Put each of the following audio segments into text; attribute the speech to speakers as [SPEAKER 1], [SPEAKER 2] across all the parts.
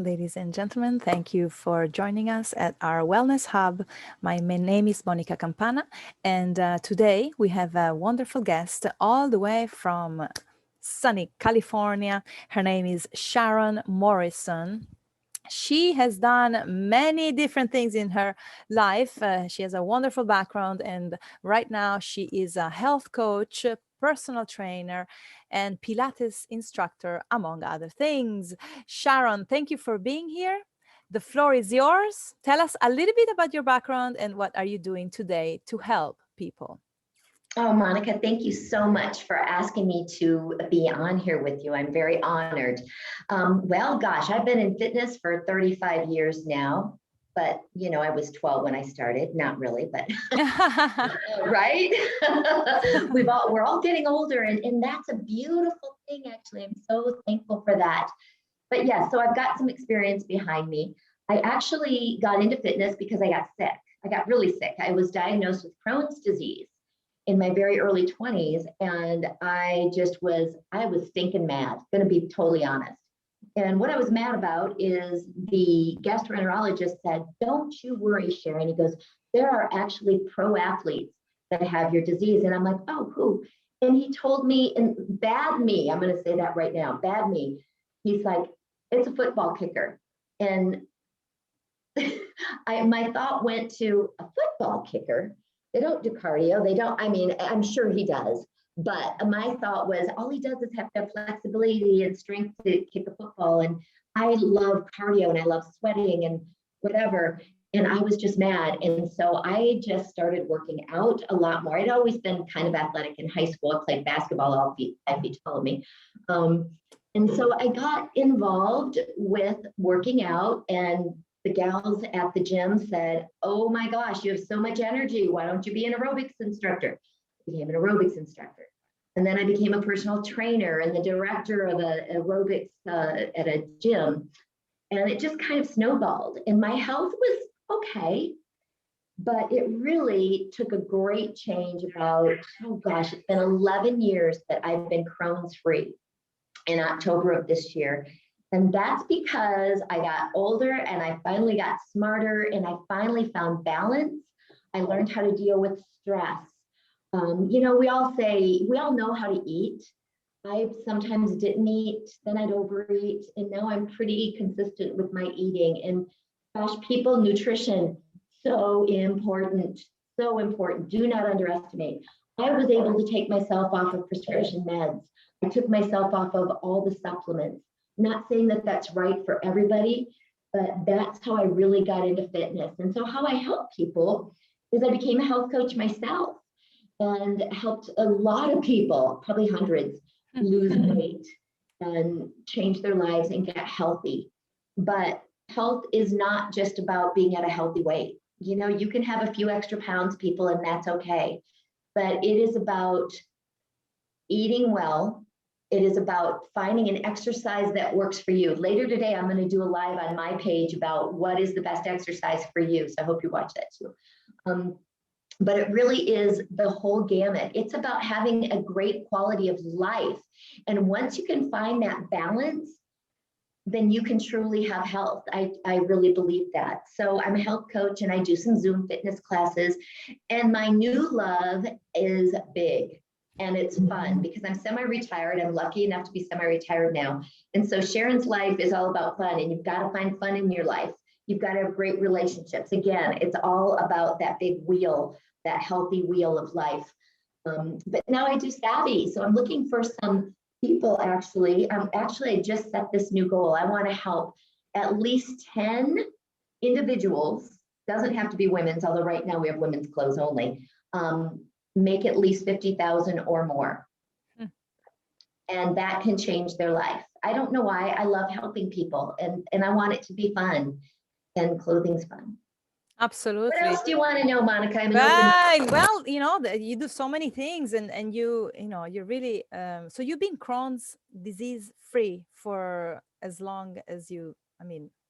[SPEAKER 1] ladies and gentlemen. Thank you for joining us at our Wellness Hub. My name is Monica Campana, and today we have a wonderful guest all the way from sunny California. Her name is Sharon Morrison. She has done many different things in her life. She has a wonderful background, and right now she is a health coach, personal trainer, and Pilates instructor, among other things. Sharon, thank you for being here. The floor is yours. Tell us a little bit about your background and what are you doing today to help people.
[SPEAKER 2] Oh, Monica, thank you so much for asking me to be on here with you. I'm very honored. Well, gosh, I've been in fitness for 35 years now, but I was 12 when I started. Not really, but right? We're all getting older, and that's a beautiful thing, actually. I'm so thankful for that. But yeah, so I've got some experience behind me. I actually got into fitness because I got sick. I got really sick. I was diagnosed with Crohn's disease in my very early 20s. And I was stinking mad, gonna be totally honest. And what I was mad about is the gastroenterologist said, don't you worry, Sharon. He goes, there are actually pro athletes that have your disease. And I'm like, oh, who? And he told me, and bad me, I'm gonna say that right now, bad me. He's like, it's a football kicker. And my thought went to a football kicker. They don't do cardio. I'm sure he does. But my thought was all he does is have to have flexibility and strength to kick a football. And I love cardio and I love sweating and whatever. And I was just mad. And so I just started working out a lot more. I'd always been kind of athletic in high school. I played basketball all 5 feet tall of me. And so I got involved with working out, and the gals at the gym said, oh my gosh, you have so much energy. Why don't you be an aerobics instructor? I became an aerobics instructor. And then I became a personal trainer and the director of aerobics at a gym. And it just kind of snowballed. And my health was okay, but it really took a great change about, oh gosh, it's been 11 years that I've been Crohn's free in October of this year. And that's because I got older and I finally got smarter and I finally found balance. I learned how to deal with stress. We all know how to eat. I sometimes didn't eat, then I'd overeat, and now I'm pretty consistent with my eating. And gosh, people, nutrition, so important, so important. Do not underestimate. I was able to take myself off of prescription meds. I took myself off of all the supplements. Not saying that that's right for everybody, but that's how I really got into fitness. And so how I help people is I became a health coach myself and helped a lot of people, probably hundreds, lose weight and change their lives and get healthy. But health is not just about being at a healthy weight. You can have a few extra pounds, people, and that's okay. But it is about eating well. It is about finding an exercise that works for you. Later today, I'm going to do a live on my page about what is the best exercise for you. So I hope you watch that too. But it really is the whole gamut. It's about having a great quality of life. And once you can find that balance, then you can truly have health. I really believe that. So I'm a health coach and I do some Zoom fitness classes. And my new love is big. And it's fun because I'm semi-retired. I'm lucky enough to be semi-retired now. And so Sharon's life is all about fun, and you've got to find fun in your life. You've got to have great relationships. Again, it's all about that big wheel, that healthy wheel of life. But now I do Savvi. So I'm looking for some people actually. I just set this new goal. I want to help at least 10 individuals. Doesn't have to be women's, although right now we have women's clothes only. Make at least 50,000 or more. And that can change their life. I don't know why. I love helping people and I want it to be fun, and clothing's fun.
[SPEAKER 1] Absolutely.
[SPEAKER 2] What else do you want to know, Monica?
[SPEAKER 1] Right. Well, you do so many things and you're really, so you've been Crohn's disease free for as long as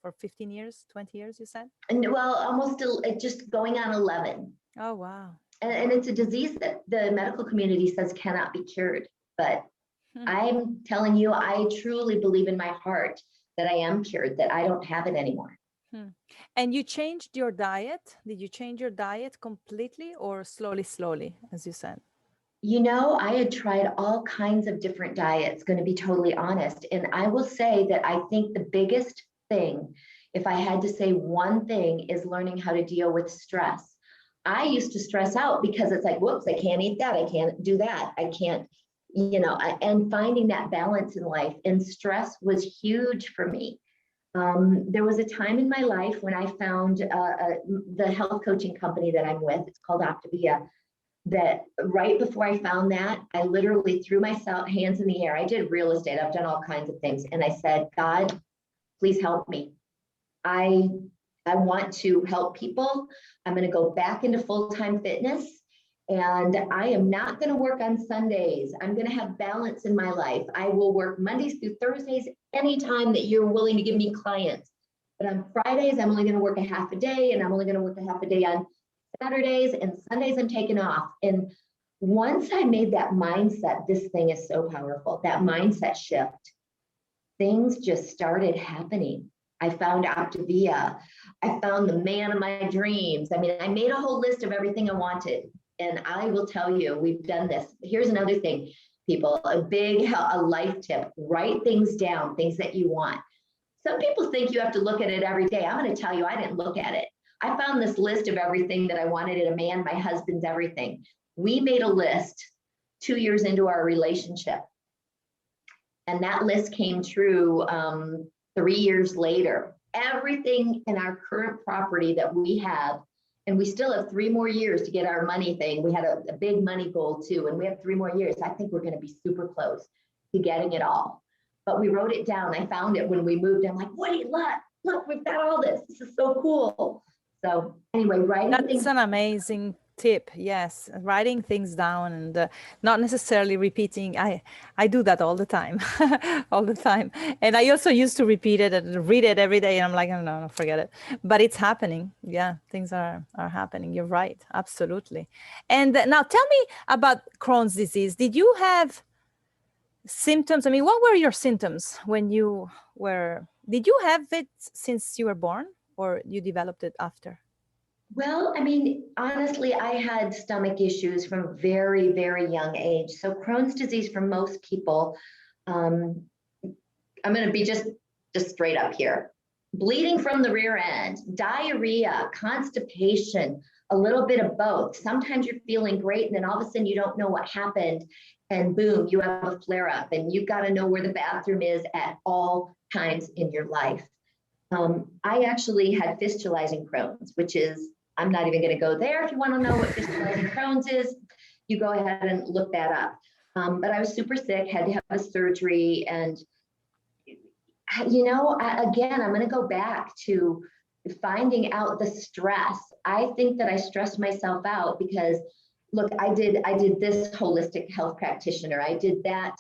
[SPEAKER 1] for 15 years, 20 years, you said?
[SPEAKER 2] Well, almost just going on 11.
[SPEAKER 1] Oh, wow.
[SPEAKER 2] And it's a disease that the medical community says cannot be cured. But I'm telling you, I truly believe in my heart that I am cured, that I don't have it anymore.
[SPEAKER 1] And you changed your diet? Did you change your diet completely or slowly, as you said?
[SPEAKER 2] I had tried all kinds of different diets, going to be totally honest. And I will say that I think the biggest thing, if I had to say one thing, is learning how to deal with stress. I used to stress out because it's like, whoops, I can't eat that. I can't do that. I can't, and finding that balance in life, and stress was huge for me. There was a time in my life when I found the health coaching company that I'm with. It's called Optavia. That right before I found that, I literally threw my hands in the air. I did real estate. I've done all kinds of things. And I said, God, please help me. I want to help people. I'm going to go back into full-time fitness. And I am not going to work on Sundays. I'm going to have balance in my life. I will work Mondays through Thursdays, anytime that you're willing to give me clients. But on Fridays, I'm only going to work a half a day, and I'm only going to work a half a day on Saturdays, and Sundays I'm taking off. And once I made that mindset, this thing is so powerful, that mindset shift, things just started happening. I found Optavia. I found the man of my dreams. I mean, I made a whole list of everything I wanted. And I will tell you, we've done this. Here's another thing, people, a life tip: write things down, things that you want. Some people think you have to look at it every day. I'm going to tell you, I didn't look at it. I found this list of everything that I wanted in a man, my husband's everything. We made a list 2 years into our relationship. And that list came true 3 years later. Everything in our current property that we have, and we still have 3 more years to get our money thing. We had a big money goal too, and we have 3 more years. I think we're going to be super close to getting it all. But we wrote it down. I found it when we moved. I'm like, wait, look, we've got all this. This is so cool. So anyway, writing
[SPEAKER 1] That's
[SPEAKER 2] things.
[SPEAKER 1] an amazing tip. Yes, writing things down and not necessarily repeating. I do that all the time, all the time. And I also used to repeat it and read it every day. And I'm like, oh, no, forget it. But it's happening. Yeah, things are happening. You're right. Absolutely. And now tell me about Crohn's disease. Did you have symptoms? I mean, what were your symptoms when you were? Did you have it since you were born, or you developed it after?
[SPEAKER 2] Well, I mean, honestly, I had stomach issues from a very, very young age. So Crohn's disease for most people, I'm going to be just straight up here. Bleeding from the rear end, diarrhea, constipation, a little bit of both. Sometimes you're feeling great, and then all of a sudden you don't know what happened, and boom, you have a flare up, and you've got to know where the bathroom is at all times in your life. I actually had fistulizing Crohn's, which is, I'm not even going to go there. If you want to know what fistulizing Crohn's is, you go ahead and look that up. But I was super sick, had to have a surgery. And, again, I'm going to go back to finding out the stress. I think that I stressed myself out because, look, I did this holistic health practitioner. I did that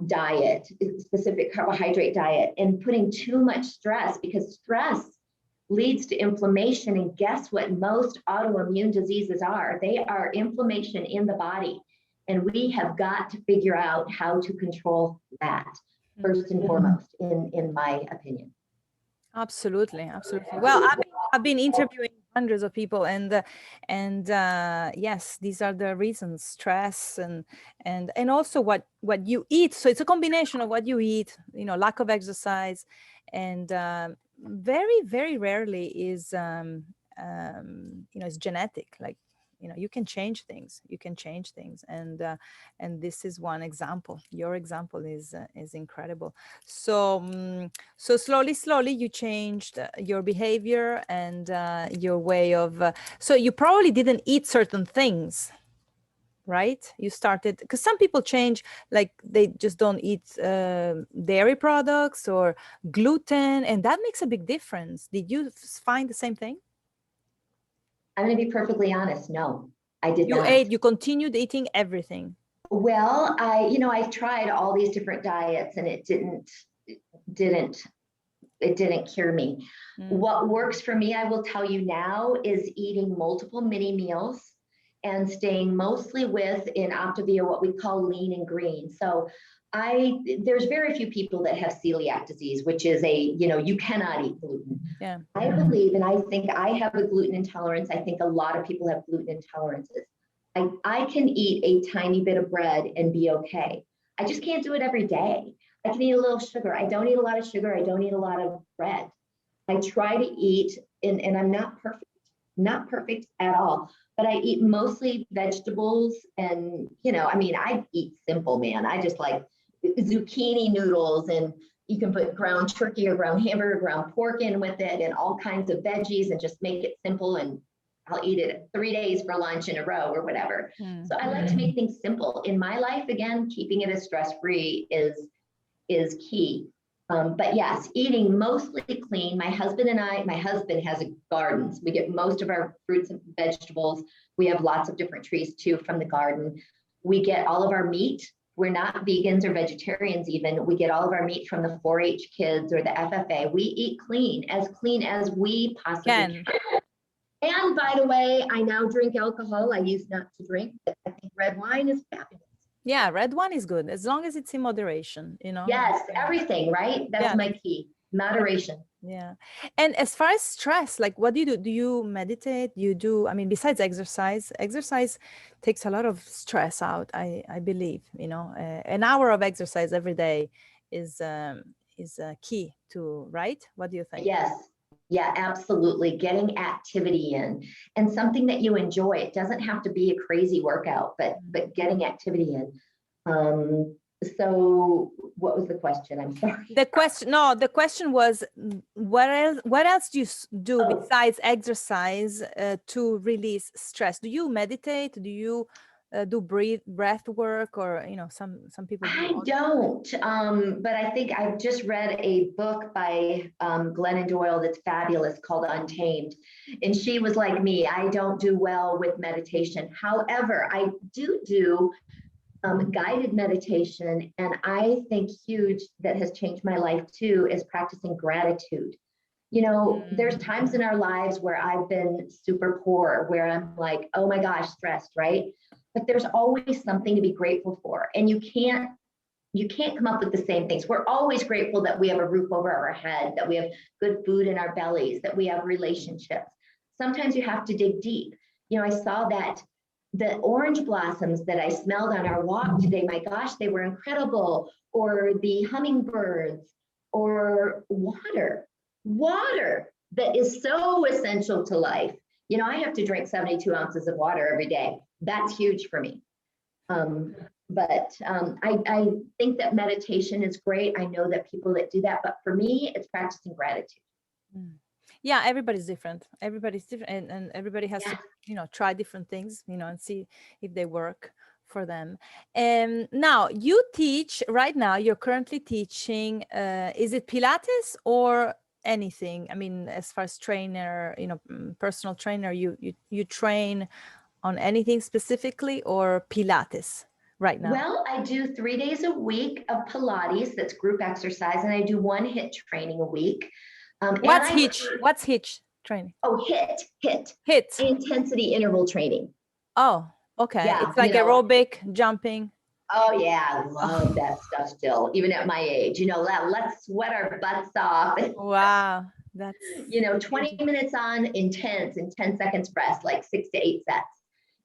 [SPEAKER 2] diet, specific carbohydrate diet, and putting too much stress, because stress leads to inflammation. And guess what most autoimmune diseases are? They are inflammation in the body. And we have got to figure out how to control that first and foremost, in my opinion.
[SPEAKER 1] Absolutely. Well, I've been interviewing hundreds of people, and yes, these are the reasons: stress and also what you eat. So it's a combination of what you eat, lack of exercise, and very, very rarely is it's genetic. Like, you can change things. And this is one example. Your example is incredible. So so slowly you changed your behavior and your way of so you probably didn't eat certain things, right? You started, because some people change, like they just don't eat dairy products or gluten, and that makes a big difference. Did you find the same thing?
[SPEAKER 2] I'm going to be perfectly honest. No, I did not.
[SPEAKER 1] You continued eating everything.
[SPEAKER 2] Well, I tried all these different diets, and it didn't cure me. What works for me, I will tell you now, is eating multiple mini meals and staying mostly in Optavia what we call lean and green. So there's very few people that have celiac disease, which is you cannot eat gluten.
[SPEAKER 1] Yeah.
[SPEAKER 2] I believe, and I think I have a gluten intolerance. I think a lot of people have gluten intolerances. I can eat a tiny bit of bread and be okay. I just can't do it every day. I can eat a little sugar. I don't eat a lot of sugar. I don't eat a lot of bread. I try to eat, and I'm not perfect at all, but I eat mostly vegetables. And, I eat simple, man. I just like zucchini noodles, and you can put ground turkey or ground hamburger, ground pork in with it, and all kinds of veggies, and just make it simple. And I'll eat it 3 days for lunch in a row or whatever. So I like to make things simple. In my life, again, keeping it as stress-free is key. But yes, eating mostly clean. My husband has a garden. So we get most of our fruits and vegetables. We have lots of different trees too from the garden. We get all of our meat. We're not vegans or vegetarians even. We get all of our meat from the 4-H kids or the FFA. We eat clean as we possibly can. And by the way, I now drink alcohol. I used not to drink, but I think red wine is fabulous.
[SPEAKER 1] Yeah, red wine is good as long as it's in moderation,
[SPEAKER 2] Yes, everything, right? That's my key. Moderation.
[SPEAKER 1] Yeah. And as far as stress, like what do you do? Do you meditate? Besides exercise takes a lot of stress out, I believe, an hour of exercise every day is key to, right? What do you think?
[SPEAKER 2] Yes. Yeah, absolutely. Getting activity in, and something that you enjoy. It doesn't have to be a crazy workout, but getting activity in. So what was the question? I'm sorry.
[SPEAKER 1] The question was, what else do you do besides exercise to release stress? Do you meditate? Do you do breath work, or some people do?
[SPEAKER 2] I don't, but I think I've just read a book by Glennon Doyle that's fabulous called Untamed, and she was like me. I don't do well with meditation. However, I do guided meditation, and I think huge that has changed my life too is practicing gratitude. There's times in our lives where I've been super poor, where I'm like, oh my gosh, stressed, right? But there's always something to be grateful for. And you can't come up with the same things. We're always grateful that we have a roof over our head, that we have good food in our bellies, that we have relationships. Sometimes you have to dig deep. I saw that the orange blossoms that I smelled on our walk today, my gosh, they were incredible. Or the hummingbirds, or water that is so essential to life. I have to drink 72 ounces of water every day. That's huge for me. But I think that meditation is great. I know that people that do that, but for me, it's practicing gratitude.
[SPEAKER 1] Yeah, everybody's different. And everybody has to, try different things, and see if they work for them. And now you teach right now. You're currently teaching. Is it Pilates or anything? As far as trainer, personal trainer, you train on anything specifically, or Pilates right now?
[SPEAKER 2] Well, I do 3 days a week of Pilates. That's group exercise, and I do 1 HIIT training a week.
[SPEAKER 1] What's HIIT training?
[SPEAKER 2] Oh, HIIT. Intensity interval training.
[SPEAKER 1] Oh, okay.
[SPEAKER 2] Yeah,
[SPEAKER 1] it's like aerobic jumping.
[SPEAKER 2] Oh yeah, I love that stuff still, even at my age. Let's sweat our butts off.
[SPEAKER 1] Wow. That's
[SPEAKER 2] 20 minutes on intense and 10 seconds rest, like 6 to 8 sets.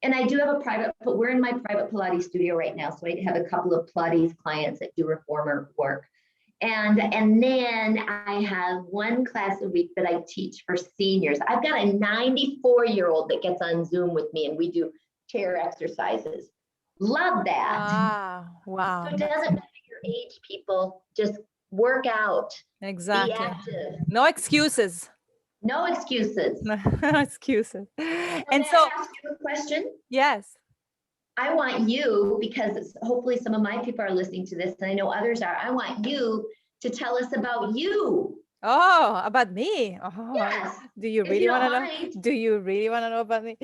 [SPEAKER 2] And I do have we're in my private Pilates studio right now. So I have a couple of Pilates clients that do reformer work. And then I have 1 class a week that I teach for seniors. I've got a 94-year-old that gets on Zoom with me, and we do chair exercises. Love that.
[SPEAKER 1] Wow.
[SPEAKER 2] So it doesn't matter your age, people. Just work out.
[SPEAKER 1] Exactly.
[SPEAKER 2] Be active.
[SPEAKER 1] No excuses.
[SPEAKER 2] No excuses.
[SPEAKER 1] No excuses.
[SPEAKER 2] And so, ask you a question?
[SPEAKER 1] Yes.
[SPEAKER 2] I want you, because hopefully some of my people are listening to this, and I know others are. I want you to tell us about you.
[SPEAKER 1] Oh, about me? Oh,
[SPEAKER 2] yes.
[SPEAKER 1] Do you really want to know? Do you really want to know about me?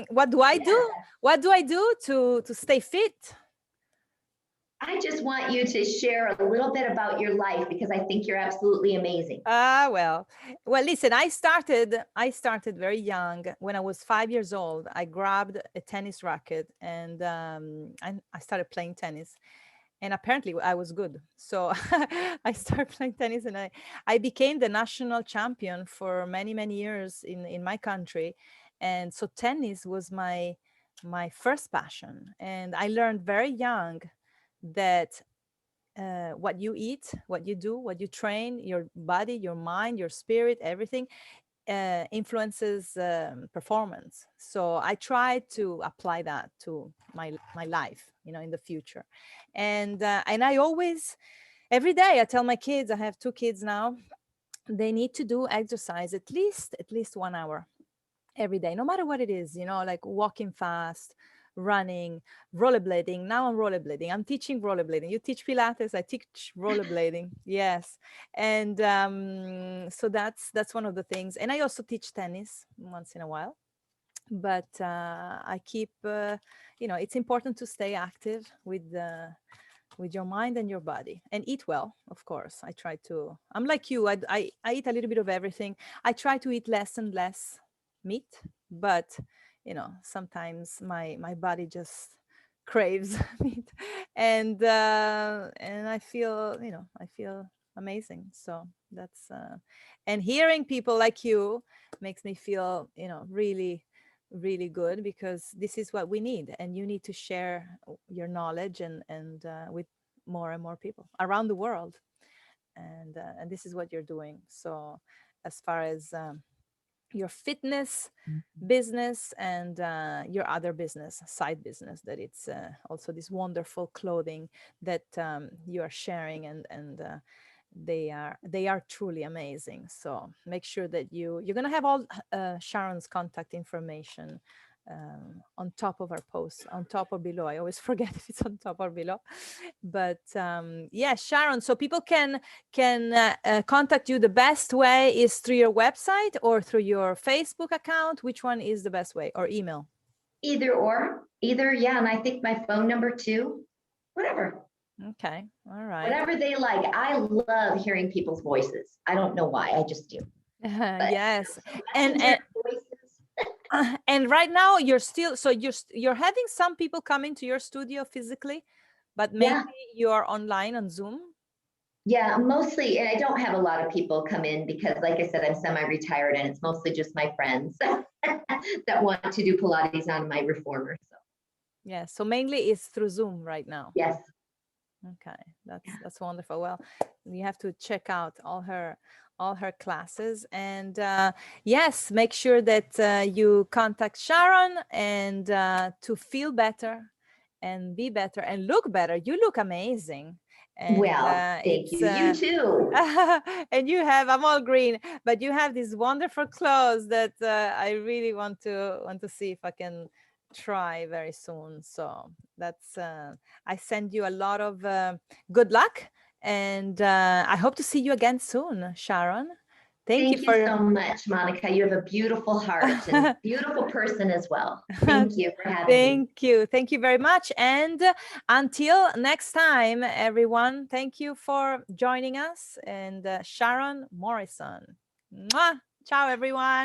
[SPEAKER 1] What do I do? What do I do to stay fit?
[SPEAKER 2] I just want you to share a little bit about your life, because I think you're absolutely amazing.
[SPEAKER 1] Well, listen, I started very young. When I was 5 years old, I grabbed a tennis racket, and I started playing tennis. and apparently I was good. So I started playing tennis, and I became the national champion for many, many years in my country. And so tennis was my first passion. And I learned very young that what you eat, what you do, what you train, your body, your mind, your spirit, everything influences performance. So I try to apply that to my life, in the future. And I always, every day, I tell my kids. I have 2 kids now. They need to do exercise at least 1 hour every day, no matter what it is, like walking fast, running, rollerblading. Now I'm rollerblading. I'm teaching rollerblading. You teach Pilates, I teach rollerblading. Yes. And so that's one of the things. And I also teach tennis once in a while. But I keep, it's important to stay active with your mind and your body, and eat well. Of course, I try to. I'm like you. I eat a little bit of everything. I try to eat less and less meat, but sometimes my body just craves meat, and I feel amazing. So that's and hearing people like you makes me feel really, really good, because this is what we need, and you need to share your knowledge and with more and more people around the world, and this is what you're doing. So as far as your fitness business and your other business, side business, that it's also this wonderful clothing that you are sharing, and they are truly amazing. So make sure that you're going to have all Sharon's contact information on top of our posts, on top or below. I always forget if it's on top or below. But yeah, Sharon, so people can contact you. The best way is through your website or through your Facebook account. Which one is the best way? Or email?
[SPEAKER 2] Either, yeah. And I think my phone number too, whatever.
[SPEAKER 1] Okay, all right.
[SPEAKER 2] Whatever they like. I love hearing people's voices. I don't know why, I just do.
[SPEAKER 1] Yes. And right now you're still, so you're having some people coming to your studio physically, but maybe you're online on Zoom.
[SPEAKER 2] Yeah, mostly, and I don't have a lot of people come in because, like I said, I'm semi-retired, and it's mostly just my friends that want to do Pilates on my reformer. So
[SPEAKER 1] yeah, so mainly it's through Zoom right now.
[SPEAKER 2] Yes.
[SPEAKER 1] Okay, that's wonderful. Well, you have to check out all her classes, and yes, make sure that you contact Sharon, and to feel better and be better and look better. You look amazing. And
[SPEAKER 2] well, thank you. You too.
[SPEAKER 1] And you have, I'm all green, but you have these wonderful clothes that I really want to see if I can try very soon. So that's I send you a lot of good luck, and I hope to see you again soon, Sharon.
[SPEAKER 2] Thank you so much, Monica. You have a beautiful heart and beautiful person as well. Thank you for having me.
[SPEAKER 1] Thank you very much. And until next time, everyone, thank you for joining us. And Sharon Morrison. Mwah! Ciao, everyone.